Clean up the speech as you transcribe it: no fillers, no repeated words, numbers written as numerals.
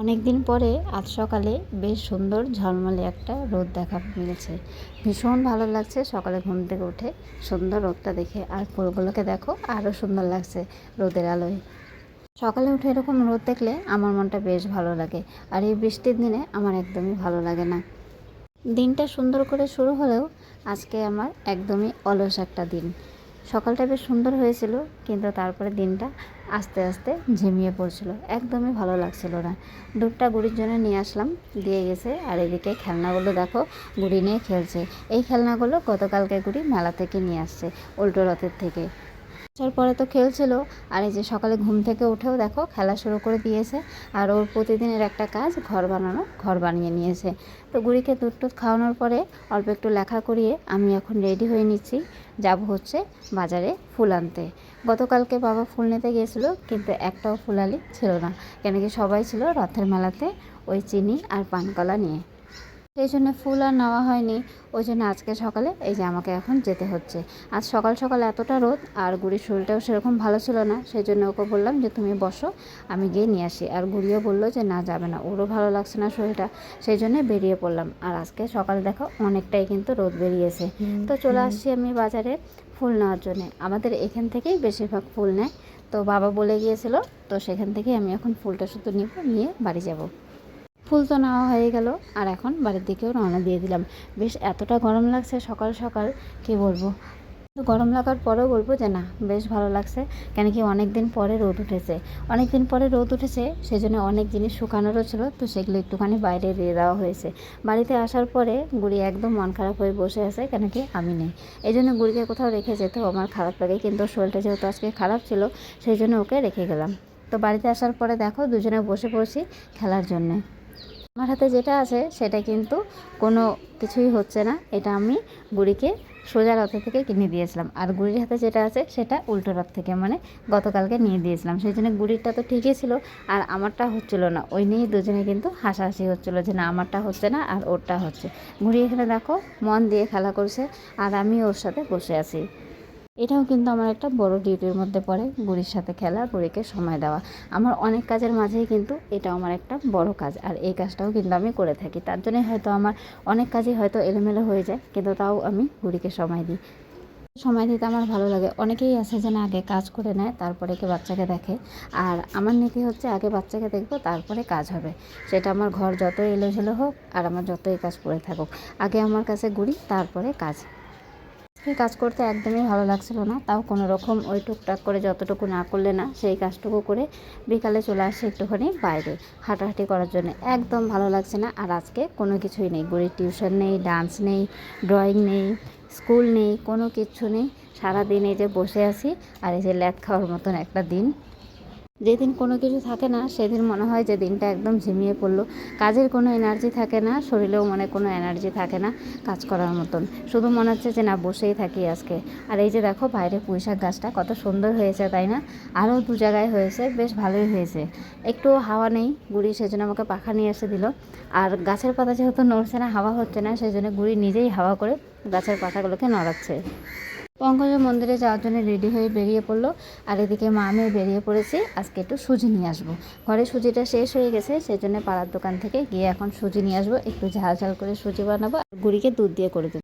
অনেক দিন পরে আজ সকালে বেশ সুন্দর ঝলমলে একটা রোদ দেখা মিলেছে। ভীষণ ভালো লাগছে সকালে ঘুম থেকে উঠে সুন্দর রোদটা দেখে। আর ফুলগুলোকে দেখো আরও সুন্দর লাগছে রোদের আলোয়। সকালে উঠে এরকম রোদ দেখলে আমার মনটা বেশ ভালো লাগে। আর এই বৃষ্টির দিনে আমার একদমই ভালো লাগে না। দিনটা সুন্দর করে শুরু হলেও আজকে আমার একদমই অলস একটা দিন। সকালটা বেশ সুন্দর হয়েছিল, কিন্তু তারপরে দিনটা আস্তে আস্তে ঝিমিয়ে পড়ছিল, একদমই ভালো লাগছিল না। দুধটা গুড়ির জন্য নিয়ে আসলাম, দিয়ে গেছে। আর এদিকে খেলনাগুলো দেখো গুড়ি নিয়ে খেলছে। এই খেলনাগুলো গতকালকে গুড়ি মেলা থেকে নিয়ে আসছে, উল্টো রথের থেকে। আসার পরে তো খেলছিল, আর এই যে সকালে ঘুম থেকে উঠেও দেখো খেলা শুরু করে দিয়েছে। আর ওর প্রতিদিনের একটা কাজ ঘর বানানো, ঘর বানিয়ে নিয়েছে। তো গুড়িকে দুধ টুধ খাওয়ানোর পরে অল্প একটু লেখা করিয়ে আমি এখন রেডি হয়ে নিচ্ছি, যাব হচ্ছে বাজারে ফুল আনতে। গতকালকে বাবা ফুল নিতে গিয়েছিলো, কিন্তু একটাও ফুলালি ছিল না, কেন কি সবাই ছিল রথের মেলাতে ওই চিনি আর পানকলা নিয়ে। সেই জন্য ফুল আর নেওয়া হয়নি। ওই জন্য আজকে সকালে এই যে আমাকে এখন যেতে হচ্ছে। আজ সকাল সকাল এতটা রোদ, আর গুড়ির শরীরটাও সেরকম ভালো ছিল না। সেই জন্য ওকে বললাম যে তুমি বসো, আমি গিয়ে নিয়ে আসি। আর গুড়িও বললো যে না যাবে না, ওরও ভালো লাগছে না শরীরটা। সেই জন্য বেরিয়ে পড়লাম। আর আজকে সকাল দেখো অনেকটাই কিন্তু রোদ বেরিয়েছে। তো চলে আসছি আমি বাজারে ফুল নেওয়ার জন্যে। আমাদের এখান থেকেই বেশিরভাগ ফুল নেয়। তো বাবা বলে গিয়েছিল, তো সেখান থেকেই আমি এখন ফুলটা শুধু নিব, নিয়ে বাড়ি যাব। ফুল তো নেওয়া হয়ে গেল, আর এখন বাড়ির দিকেও রওনা দিয়ে দিলাম। বেশ এতটা গরম লাগছে সকাল সকাল, কি বলবো। তো গরম লাগার পরেও বলবো যে না, বেশ ভালো লাগছে। কেন কি অনেক দিন পরে রোদ উঠেছে, অনেক দিন পরে রোদ উঠেছে। সেই জন্য অনেক জিনিস শুকানোরও ছিল, তো সেগুলো একটুখানি বাইরে দিয়ে দেওয়া হয়েছে। বাড়িতে আসার পরে গুড়ি একদম মন খারাপ হয়ে বসে আছে, কেন কি আমি নেই। এই জন্য গুড়িকে কোথাও রেখে যেতেও আমার খারাপ লাগে, কিন্তু শরীরটা যেহেতু আজকে খারাপ ছিল, সেই জন্য ওকে রেখে গেলাম। তো বাড়িতে আসার পরে দেখো দুজনে বসে পড়ছি খেলার জন্যে। আমার হাতে যেটা আছে সেটা কিন্তু কোনো কিছুই হচ্ছে না। এটা আমি গুড়িকে সোজা রথ থেকে কিনে দিয়েছিলাম, আর গুড়ির হাতে যেটা আছে সেটা উল্টো রথ থেকে, মানে গতকালকে নিয়ে দিয়েছিলাম। সেই জন্য গুড়িরটা তো ঠিকই ছিল, আর আমারটা হচ্ছিল না। ওই নিয়েই দুজনে কিন্তু হাসাহাসি হচ্ছিলো যে না আমারটা হচ্ছে না আর ওরটা হচ্ছে। গুড়ি এখানে দেখো মন দিয়ে খেলা করছে, আর আমি ওর সাথে বসে আছি। এটাও কিন্তু আমার একটা বড় ডিউটির মধ্যে পড়ে, গুড়ির সাথে খেলা, গুড়িকে সময় দেওয়া। আমার অনেক কাজের মাঝেই কিন্তু এটাও আমার একটা বড় কাজ, আর এই কাজটাও কিন্তু আমি করে থাকি। তার জন্যই হয়তো আমার অনেক কাজই হয়তো এলোমেলো হয়ে যায়, কিন্তু তাও আমি গুড়িকে সময় দিই। সময় দিতে আমার ভালো লাগে। অনেকেই আছে যে না আগে কাজ করে নেয় তারপরে কি বাচ্চাকে দেখে, আর আমার নীতি হচ্ছে আগে বাচ্চাকে দেখবো তারপরে কাজ হবে। সেটা আমার ঘর যতই এলোঝেলো হোক আর আমার যতই কাজ পড়ে থাকুক, আগে আমার কাছে গুড়ি, তারপরে কাজ। কাজ করতে একদমই ভালো লাগছিল না, তাও কোনো রকম ওই টুকটাক করে যতটুকু না করলে না, সেই কাজটুকু করে বিকালে চলে আসে একটুখানি বাইরে হাঁটাহাঁটি করার জন্য। একদম ভালো লাগছে না। আর আজকে কোনো কিছুই নেই, গুড়ির টিউশন নেই, ডান্স নেই, ড্রয়িং নেই, স্কুল নেই, কোনো কিচ্ছু নেই। সারাদিন এই যে বসে আছি, আর এই যে ল্যাদ খাওয়ার মতন একটা দিন। যেদিন কোনো কিছু থাকে না সেদিন মনে হয় যে দিনটা একদম ঝিমিয়ে পড়লো। কাজের কোনো এনার্জি থাকে না, শরীরেও মনে কোনো এনার্জি থাকে না কাজ করার মতন। শুধু মনে হচ্ছে যে না বসেই থাকি আজকে। আর এই যে দেখো বাইরে পুঁইশাক গাছটা কত সুন্দর হয়েছে, তাই না? আরও দু জায়গায় হয়েছে, বেশ ভালোই হয়েছে। একটু হাওয়া নেই, গুড়ি সেজন্য আমাকে পাখা নিয়ে এসে দিল। আর গাছের পাতা যেহেতু নড়ছে না, হাওয়া হচ্ছে না, সেই জন্য গুড়ি নিজেই হাওয়া করে গাছের পাতাগুলোকে নড়াচ্ছে। পঙ্কজ মন্দিরে যাওয়ার জন্য রেডি হয়ে বেরিয়ে পড়লো। আর এদিকে মা আমিও বেরিয়ে পড়েছি, আজকে একটু সুজি নিয়ে আসবো। ঘরে সুজিটা শেষ হয়ে গেছে, সেই জন্য পাড়ার দোকান থেকে গিয়ে এখন সুজি নিয়ে আসবো। একটু ঝাল ঝাল করে সুজি বানাবো, আর গুড়িকে দুধ দিয়ে করে দেবো।